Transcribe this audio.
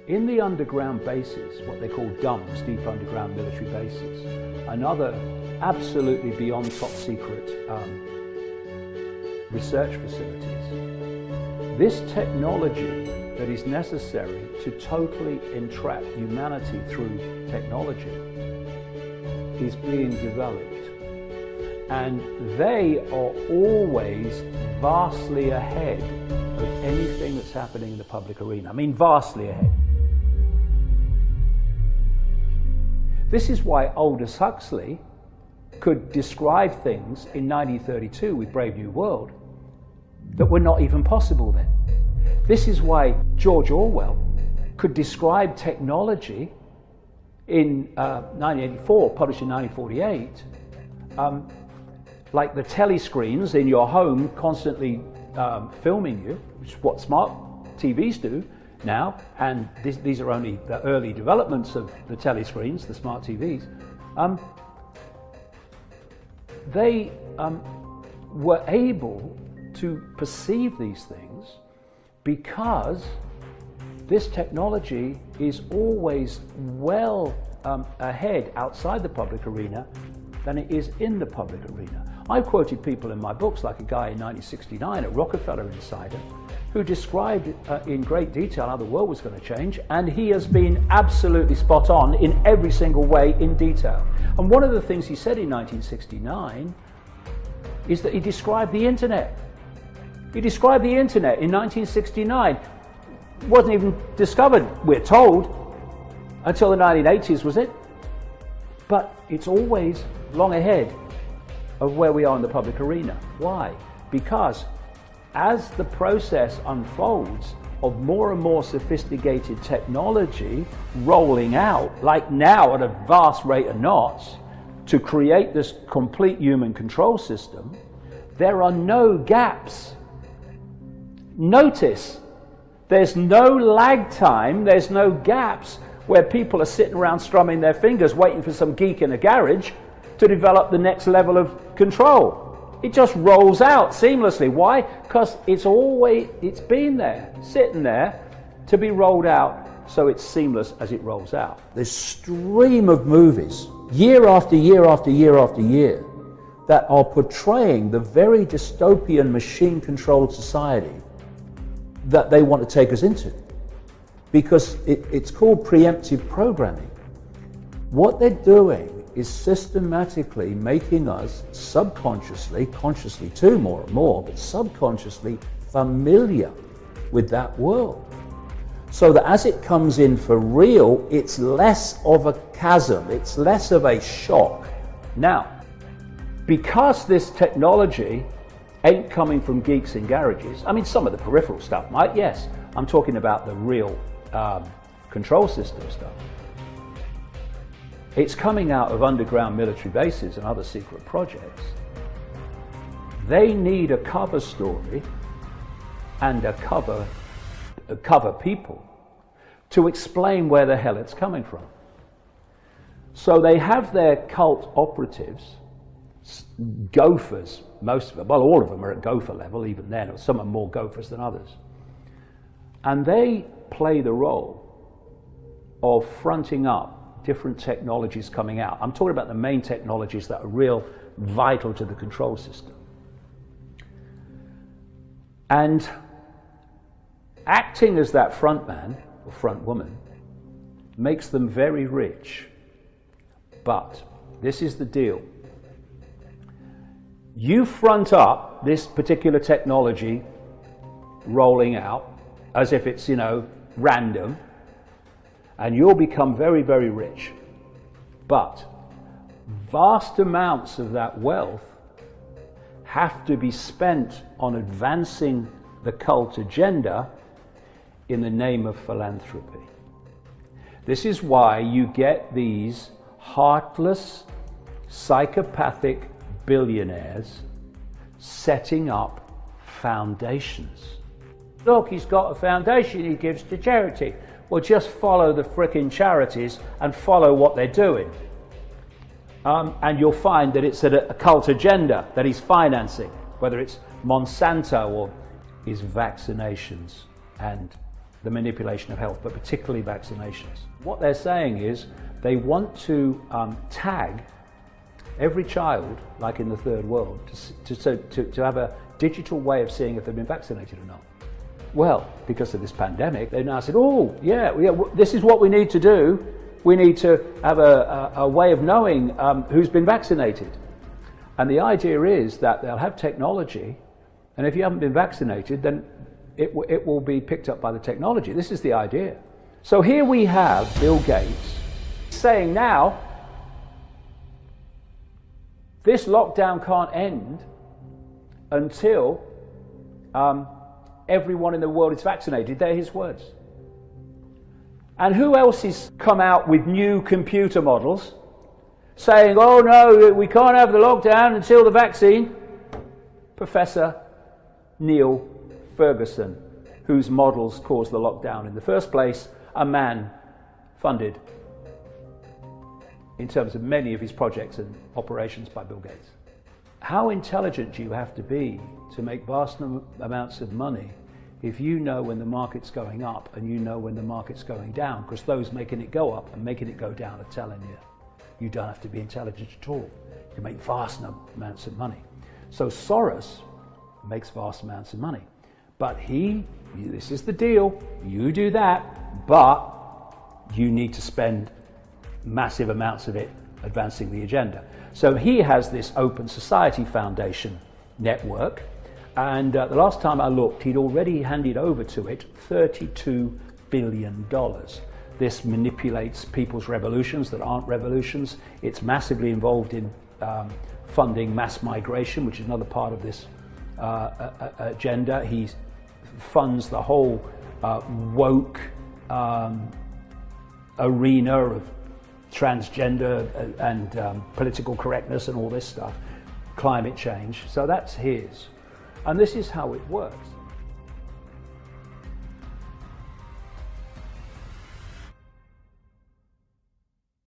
In the underground bases, what they call DUMBs, deep underground military bases, and other absolutely beyond top secret research facilities, this technology that is necessary to totally entrap humanity through technology is being developed. And they are always vastly ahead of anything that's happening in the public arena. I mean, vastly ahead. This is why Aldous Huxley could describe things in 1932 with Brave New World that were not even possible then. This is why George Orwell could describe technology in 1984, published in 1948, like the telescreens in your home constantly filming you, which is what smart TVs do now, and these are only the early developments of the telescreens, the smart TVs. They were able to perceive these things because this technology is always well ahead outside the public arena than it is in the public arena. I've quoted people in my books, like a guy in 1969 at Rockefeller Insider, who described in great detail how the world was going to change, and he has been absolutely spot on in every single way in detail. And one of the things he said in 1969 is that he described the internet. He described the internet in 1969. It wasn't even discovered, we're told, until the 1980s, was it? But it's always long ahead of where we are in the public arena. Why? Because as the process unfolds of more and more sophisticated technology rolling out, like now at a vast rate of knots, to create this complete human control system, there are no gaps. Notice, there's no lag time, there's no gaps where people are sitting around strumming their fingers waiting for some geek in a garage to develop the next level of control. It just rolls out seamlessly. Why? Because it's been there, sitting there, to be rolled out, so it's seamless as it rolls out. This stream of movies, year after year after year after year, that are portraying the very dystopian machine-controlled society that they want to take us into. Because it's called preemptive programming. What they're doing is systematically making us subconsciously, consciously too more and more, but subconsciously familiar with that world. So that as it comes in for real, it's less of a chasm, it's less of a shock. Now, because this technology ain't coming from geeks in garages, I mean, some of the peripheral stuff might, yes. I'm talking about the real control system stuff. It's coming out of underground military bases and other secret projects. They need a cover story and a cover people to explain where the hell it's coming from. So they have their cult operatives, gophers, most of them, well, all of them are at gopher level, even then, or some are more gophers than others. And they play the role of fronting up different technologies coming out. I'm talking about the main technologies that are real vital to the control system. And acting as that front man or front woman makes them very rich. But this is the deal. You front up this particular technology rolling out as if it's, random, and you'll become very, very rich. But vast amounts of that wealth have to be spent on advancing the cult agenda in the name of philanthropy. This is why you get these heartless, psychopathic billionaires setting up foundations. Look, he's got a foundation he gives to charity. Well, just follow the frickin' charities and follow what they're doing. And you'll find that it's a cult agenda that he's financing, whether it's Monsanto or his vaccinations and the manipulation of health, but particularly vaccinations. What they're saying is they want to tag every child, like in the third world, to have a digital way of seeing if they've been vaccinated or not. Well, because of this pandemic, they now said, oh, yeah, this is what we need to do. We need to have a way of knowing who's been vaccinated. And the idea is that they'll have technology, and if you haven't been vaccinated, then it will be picked up by the technology. This is the idea. So here we have Bill Gates saying now, this lockdown can't end until everyone in the world is vaccinated. They're his words. And who else has come out with new computer models saying, oh no, we can't have the lockdown until the vaccine? Professor Neil Ferguson, whose models caused the lockdown in the first place, a man funded in terms of many of his projects and operations by Bill Gates. How intelligent do you have to be to make vast amounts of money if you know when the market's going up and you know when the market's going down? Because those making it go up and making it go down are telling you. You don't have to be intelligent at all. You make vast amounts of money. So Soros makes vast amounts of money. But this is the deal, you do that, but you need to spend massive amounts of it advancing the agenda. So he has this Open Society Foundation network, and the last time I looked, he'd already handed over to it $32 billion. This manipulates people's revolutions that aren't revolutions. It's massively involved in funding mass migration, which is another part of this agenda. He funds the whole woke arena of transgender and political correctness and all this stuff, climate change. So that's his. And this is how it works.